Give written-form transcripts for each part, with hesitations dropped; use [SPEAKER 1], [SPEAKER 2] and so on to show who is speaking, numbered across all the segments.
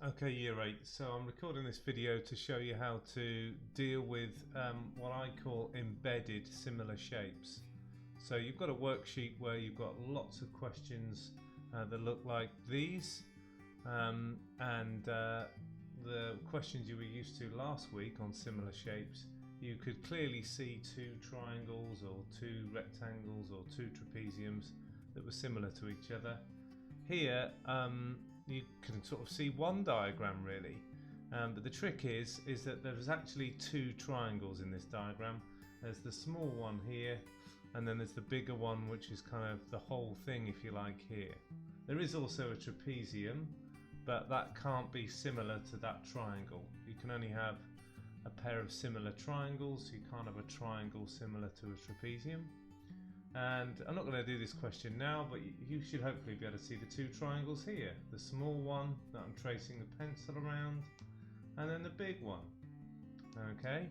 [SPEAKER 1] Okay, year 8. So I'm recording this video to show you how to deal with what I call embedded similar shapes. So you've got a worksheet where you've got lots of questions that look like these, and the questions you were used to last week on similar shapes, you could clearly see two triangles or two rectangles or two trapeziums that were similar to each other. Here you can sort of see one diagram really, but the trick is that there's actually two triangles in this diagram. There's the small one here, and then there's the bigger one, which is kind of the whole thing, if you like, here. There is also a trapezium, but that can't be similar to that triangle. You can only have a pair of similar triangles. You can't have a triangle similar to a trapezium. And I'm not going to do this question now, but you should hopefully be able to see the two triangles here. The small one that I'm tracing the pencil around, and then the big one. Okay,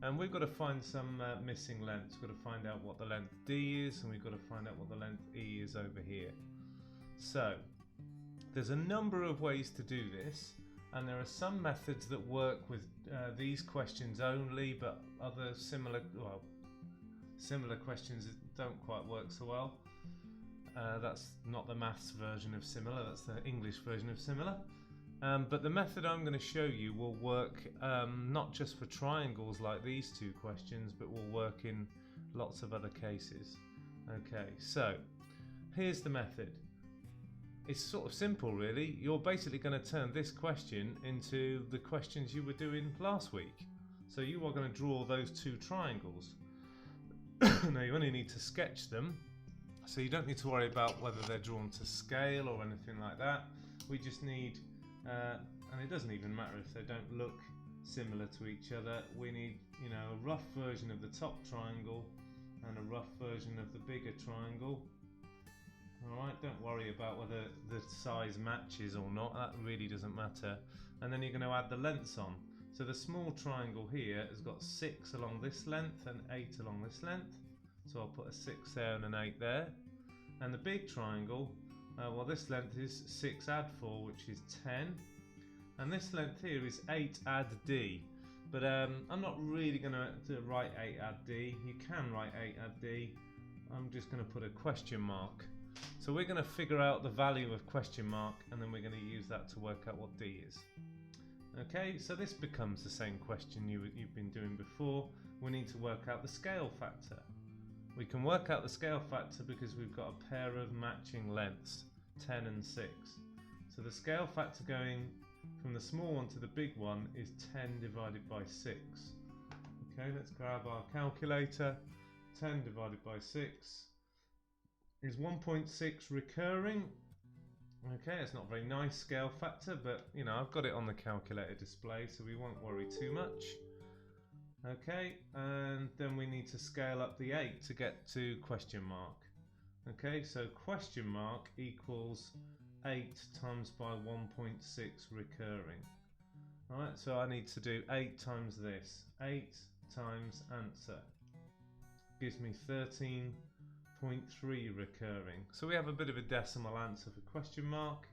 [SPEAKER 1] and we've got to find some missing lengths. We've got to find out what the length D is, and we've got to find out what the length E is over here. So there's a number of ways to do this, and there are some methods that work with these questions only, but other similar questions don't quite work so well. That's not the maths version of similar, that's the English version of similar. But the method I'm going to show you will work not just for triangles like these two questions, but will work in lots of other cases. Okay, so here's the method. It's sort of simple really. You're basically going to turn this question into the questions you were doing last week. So you are going to draw those two triangles. Now you only need to sketch them, so you don't need to worry about whether they're drawn to scale or anything like that. We just need, and it doesn't even matter if they don't look similar to each other, we need, a rough version of the top triangle and a rough version of the bigger triangle. Alright, don't worry about whether the size matches or not, that really doesn't matter. And then you're going to add the lengths on. So the small triangle here has got 6 along this length and 8 along this length. So I'll put a 6 there and an 8 there. And the big triangle, well, this length is 6 add 4, which is 10. And this length here is 8 add D. But I'm not really going to write 8 add D. You can write 8 add D. I'm just going to put a question mark. So we're going to figure out the value of question mark, and then we're going to use that to work out what D is. Okay, so this becomes the same question you've been doing before. We need to work out the scale factor. We can work out the scale factor because we've got a pair of matching lengths, 10 and 6. So the scale factor going from the small one to the big one is 10 divided by 6. Okay, let's grab our calculator. 10 divided by 6 is 1.6 recurring. Okay, it's not a very nice scale factor, but I've got it on the calculator display, so we won't worry too much. Okay, and then we need to scale up the 8 to get to question mark. Okay, so question mark equals 8 times by 1.6 recurring. Alright, so I need to do 8 times this. 8 times answer gives me 13.3 recurring. So we have a bit of a decimal answer for question mark.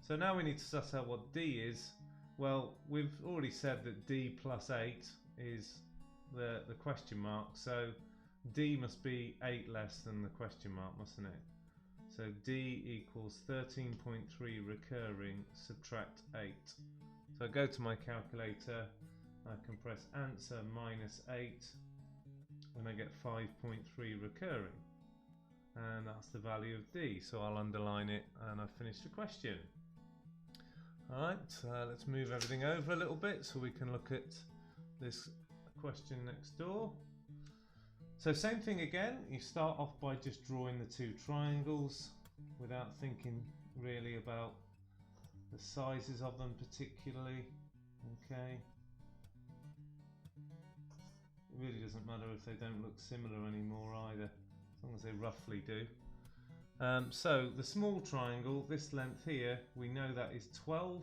[SPEAKER 1] So now we need to suss out what D is. Well, we've already said that D plus 8 is the question mark, so D must be 8 less than the question mark, mustn't it? So D equals 13.3 recurring, subtract 8. So I go to my calculator, I can press answer minus 8, and I get 5.3 recurring. And that's the value of D, so I'll underline it and I've finished the question. Alright, let's move everything over a little bit so we can look at this question next door. So same thing again, you start off by just drawing the two triangles without thinking really about the sizes of them particularly. Okay, it really doesn't matter if they don't look similar anymore either, as long as they roughly do. So the small triangle, this length here, we know that is 12.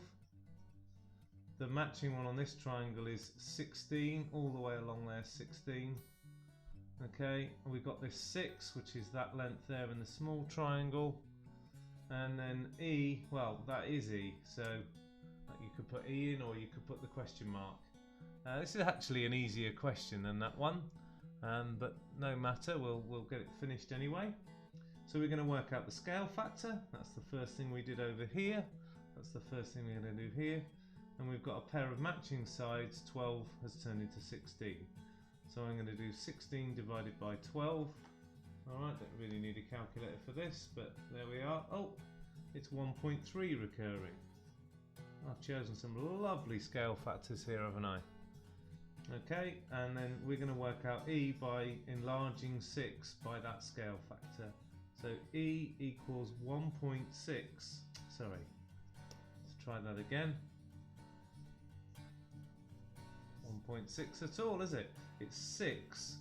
[SPEAKER 1] The matching one on this triangle is 16, all the way along there, 16. Okay, and we've got this 6, which is that length there in the small triangle. And then E, well, that is E, so You could put E in, or you could put the question mark. This is actually an easier question than that one, but no matter, we'll get it finished anyway. So we're going to work out the scale factor. That's the first thing we did over here. That's the first thing we're going to do here. And we've got a pair of matching sides. 12 has turned into 16. So I'm going to do 16 divided by 12. Alright, don't really need a calculator for this, but there we are. Oh, it's 1.3 recurring. I've chosen some lovely scale factors here, haven't I? Okay, and then we're going to work out E by enlarging 6 by that scale factor. So E equals 1.6. Sorry, let's try that again. 1.6 at all, is it? It's 6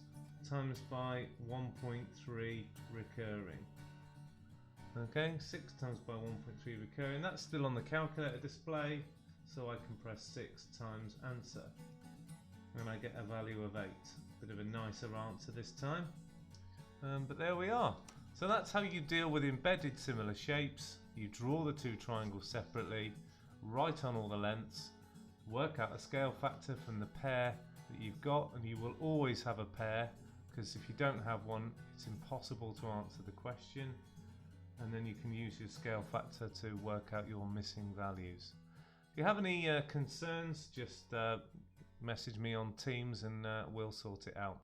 [SPEAKER 1] times by 1.3 recurring. Okay, 6 times by 1.3 recurring. That's still on the calculator display, so I can press 6 times answer. And I get a value of 8. Bit of a nicer answer this time. But there we are. So that's how you deal with embedded similar shapes. You draw the two triangles separately, write on all the lengths, work out a scale factor from the pair that you've got, and you will always have a pair, because if you don't have one, it's impossible to answer the question. And then you can use your scale factor to work out your missing values. If you have any concerns, just message me on Teams and we'll sort it out.